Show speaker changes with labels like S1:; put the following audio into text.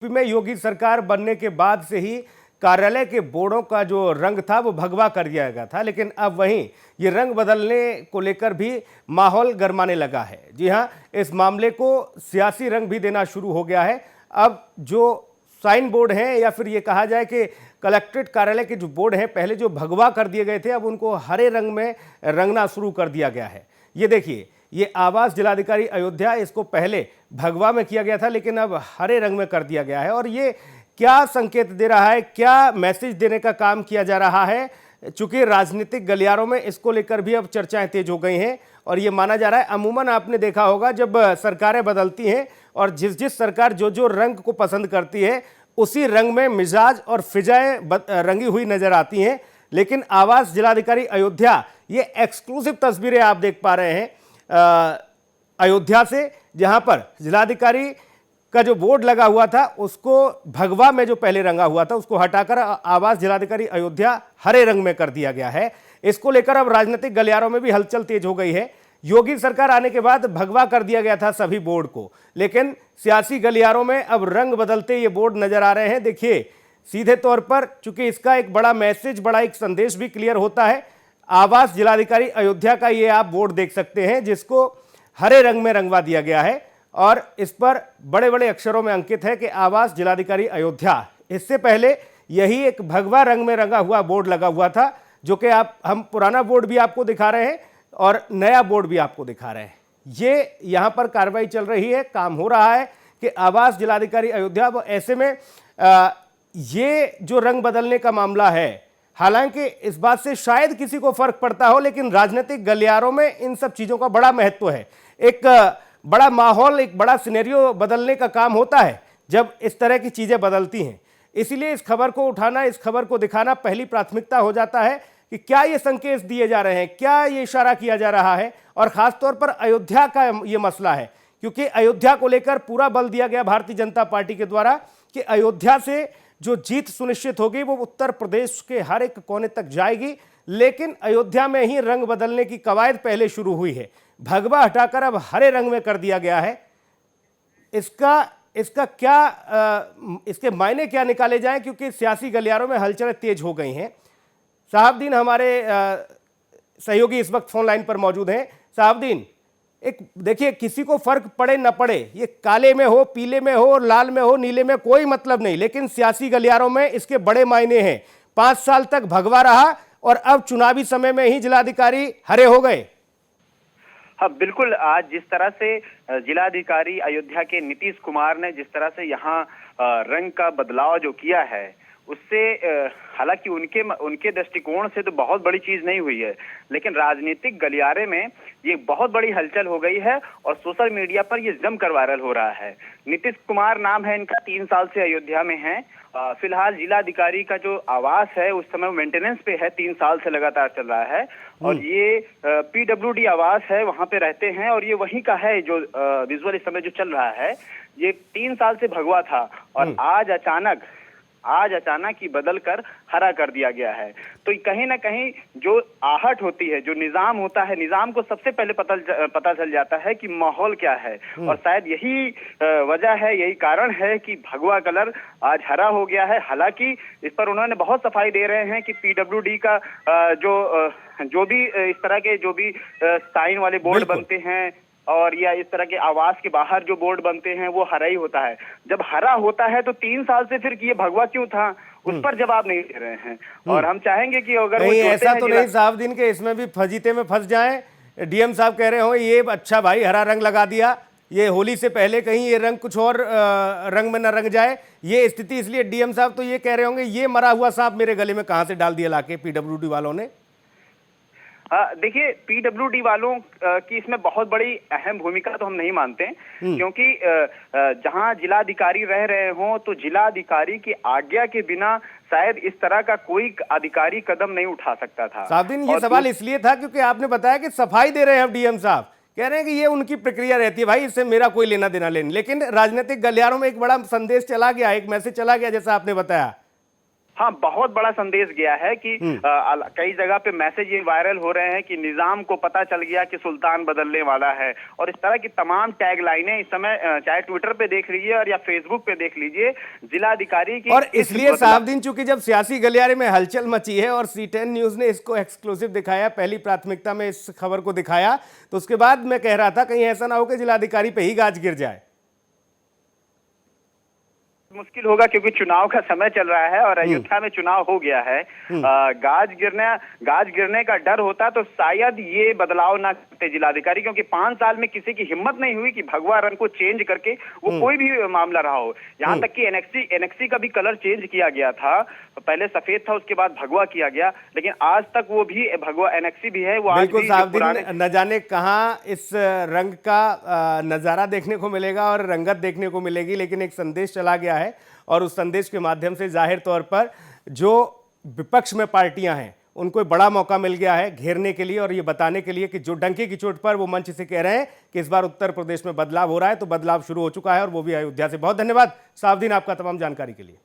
S1: में योगी सरकार बनने के बाद से ही कार्यालय के बोर्डों का जो रंग था वो भगवा कर दिया गया था, लेकिन अब वहीं ये रंग बदलने को लेकर भी माहौल गरमाने लगा है। जी हां, इस मामले को सियासी रंग भी देना शुरू हो गया है। अब जो साइन बोर्ड हैं या फिर ये कहा जाए कि कलेक्ट्रेट कार्यालय के जो बोर्ड हैं, पहले जो भगवा कर दिए गए थे, अब उनको हरे रंग में रंगना शुरू कर दिया गया है। ये देखिए, ये आवास जिलाधिकारी अयोध्या, इसको पहले भगवा में किया गया था लेकिन अब हरे रंग में कर दिया गया है। और ये क्या संकेत दे रहा है, क्या मैसेज देने का काम किया जा रहा है? चूंकि राजनीतिक गलियारों में इसको लेकर भी अब चर्चाएं तेज हो गई हैं और ये माना जा रहा है, अमूमन आपने देखा होगा जब सरकारें बदलती हैं और जिस सरकार जो रंग को पसंद करती है उसी रंग में मिजाज और फिजाएं रंगी हुई नजर आती हैं। लेकिन आवास जिलाधिकारी अयोध्या, ये एक्सक्लूसिव तस्वीरें आप देख पा रहे हैं अयोध्या से, जहां पर जिलाधिकारी का जो बोर्ड लगा हुआ था उसको भगवा में जो पहले रंगा हुआ था उसको हटाकर आवास जिलाधिकारी अयोध्या हरे रंग में कर दिया गया है। इसको लेकर अब राजनीतिक गलियारों में भी हलचल तेज हो गई है। योगी सरकार आने के बाद भगवा कर दिया गया था सभी बोर्ड को, लेकिन सियासी गलियारों में अब रंग बदलते ये बोर्ड नजर आ रहे हैं। देखिए, सीधे तौर पर चूंकि इसका एक बड़ा मैसेज, बड़ा एक संदेश भी क्लियर होता है। आवास जिलाधिकारी अयोध्या का ये आप बोर्ड देख सकते हैं जिसको हरे रंग में रंगवा दिया गया है और इस पर बड़े बड़े अक्षरों में अंकित है कि आवास जिलाधिकारी अयोध्या। इससे पहले यही एक भगवा रंग में रंगा हुआ बोर्ड लगा हुआ था, जो कि हम पुराना बोर्ड भी आपको दिखा रहे हैं और नया बोर्ड भी आपको दिखा रहे हैं। ये यहाँ पर कार्रवाई चल रही है, काम हो रहा है कि आवास जिलाधिकारी अयोध्या। वो ऐसे में ये जो रंग बदलने का मामला है, हालांकि इस बात से शायद किसी को फर्क पड़ता हो, लेकिन राजनीतिक गलियारों में इन सब चीजों का बड़ा महत्व है। एक बड़ा माहौल, एक बड़ा सिनेरियो बदलने का काम होता है जब इस तरह की चीजें बदलती हैं। इसीलिए इस खबर को उठाना, इस खबर को दिखाना पहली प्राथमिकता हो जाता है कि क्या ये संकेत दिए जा रहे हैं, क्या ये इशारा किया जा रहा है। और खासतौर पर अयोध्या का ये मसला है, क्योंकि अयोध्या को लेकर पूरा बल दिया गया भारतीय जनता पार्टी के द्वारा कि अयोध्या से जो जीत सुनिश्चित होगी वो उत्तर प्रदेश के हर एक कोने तक जाएगी। लेकिन अयोध्या में ही रंग बदलने की कवायद पहले शुरू हुई है, भगवा हटाकर अब हरे रंग में कर दिया गया है। इसका क्या इसके मायने क्या निकाले जाएं, क्योंकि सियासी गलियारों में हलचलें तेज हो गई हैं। साहबदीन हमारे सहयोगी इस वक्त फोन लाइन पर मौजूद हैं। साहबदीन, एक देखिए, किसी को फर्क पड़े न पड़े, ये काले में हो, पीले में हो, लाल में हो, नीले में, कोई मतलब नहीं, लेकिन सियासी गलियारों में इसके बड़े मायने हैं। 5 साल तक भगवा रहा और अब चुनावी समय में ही जिलाधिकारी हरे हो गए।
S2: हाँ बिल्कुल, आज जिस तरह से जिलाधिकारी अयोध्या के नीतीश कुमार ने जिस तरह से यहाँ रंग का बदलाव जो किया है, उससे हालांकि उनके दृष्टिकोण से तो बहुत बड़ी चीज नहीं हुई है, लेकिन राजनीतिक गलियारे में ये बहुत बड़ी हलचल हो गई है और सोशल मीडिया पर ये जमकर वायरल हो रहा है। नीतीश कुमार नाम है इनका, 3 साल से अयोध्या में है। फिलहाल जिलाधिकारी का जो आवास है उस समय मेंटेनेंस पे है, 3 साल से लगातार चल रहा है और ये PWD आवास है, वहां पे रहते हैं और ये वहीं का है जो विजुअल इस समय जो चल रहा है। ये 3 साल से भगवा था और आज अचानक ही बदल कर हरा कर दिया गया है। तो कहीं ना कहीं जो आहट होती है, जो निजाम होता है, निजाम को सबसे पहले पता चल जाता है कि माहौल क्या है और शायद यही वजह है, यही कारण है कि भगवा कलर आज हरा हो गया है। हालांकि इस पर उन्होंने बहुत सफाई दे रहे हैं कि PWD का जो भी इस तरह के जो भी साइन वाले बोर्ड बनते हैं और या इस तरह के आवास के बाहर जो बोर्ड बनते हैं वो हरा ही होता है। जब हरा होता है तो 3 साल से फिर ये भगवा क्यों था, उस पर जवाब नहीं दे रहे हैं। और हम चाहेंगे कि अगर
S1: नहीं, ऐसा तो नहीं साहबदीन के इसमें भी फजीते में फंस जाएं। DM साहब कह रहे हो ये अच्छा भाई हरा रंग लगा दिया, ये होली से पहले कहीं ये रंग कुछ और रंग में न रंग जाए, ये स्थिति। इसलिए DM साहब तो ये कह रहे होंगे ये मरा हुआ सांप मेरे गले में कहां से डाल दिया लाके PWD वालों ने।
S2: देखिए, PWD वालों की इसमें बहुत बड़ी अहम भूमिका तो हम नहीं मानते, क्योंकि जहां जिलाधिकारी रह रहे हों तो जिलाधिकारी की आज्ञा के बिना शायद इस तरह का कोई अधिकारी कदम नहीं उठा सकता था।
S1: साहबदीन, ये सवाल इसलिए था क्योंकि आपने बताया कि सफाई दे रहे हैं अब DM साहब, कह रहे हैं कि ये उनकी प्रक्रिया रहती है, भाई इससे मेरा कोई लेना देना लेने। लेकिन राजनीतिक गलियारों में एक बड़ा संदेश चला गया, एक मैसेज चला गया, जैसा आपने बताया।
S2: हाँ, बहुत बड़ा संदेश गया है कि कई जगह पे मैसेज ये वायरल हो रहे हैं कि निजाम को पता चल गया कि सुल्तान बदलने वाला है, और इस तरह की तमाम टैग लाइनें इस समय चाहे ट्विटर पे देख लीजिए और या फेसबुक पे देख लीजिए, जिलाधिकारी की
S1: और इसलिए साफ दिन, चूंकि जब सियासी गलियारे में हलचल मची है और C10 न्यूज ने इसको एक्सक्लूसिव दिखाया, पहली प्राथमिकता में इस खबर को दिखाया, तो उसके बाद मैं कह रहा था कहीं ऐसा ना हो कि जिलाधिकारी पे ही गाज गिर जाए।
S2: मुश्किल होगा क्योंकि चुनाव का समय चल रहा है और अयोध्या में चुनाव हो गया है। गाज गिरने का डर होता तो शायद ये बदलाव ना करते जिलाधिकारी, क्योंकि 5 साल में किसी की हिम्मत नहीं हुई कि भगवा रंग को चेंज करके वो कोई भी मामला रहा हो। यहाँ तक कि एनएक्सी का भी कलर चेंज किया गया था, पहले सफेद था उसके बाद भगवा किया गया, लेकिन आज तक वो भी भगवा एनएक्सी भी है, वो आज भी
S1: पुराने न जाने कहाँ इस रंग का नजारा देखने को मिलेगा और रंगत देखने को मिलेगी, लेकिन एक संदेश चला गया है और उस संदेश के माध्यम से जाहिर तौर पर जो विपक्ष में पार्टियां हैं उनको बड़ा मौका मिल गया है घेरने के लिए और ये बताने के लिए कि जो डंके की चोट पर वो मंच से कह रहे हैं कि इस बार उत्तर प्रदेश में बदलाव हो रहा है, तो बदलाव शुरू हो चुका है और वो भी अयोध्या से। बहुत धन्यवाद सावधीन आपका तमाम जानकारी के लिए।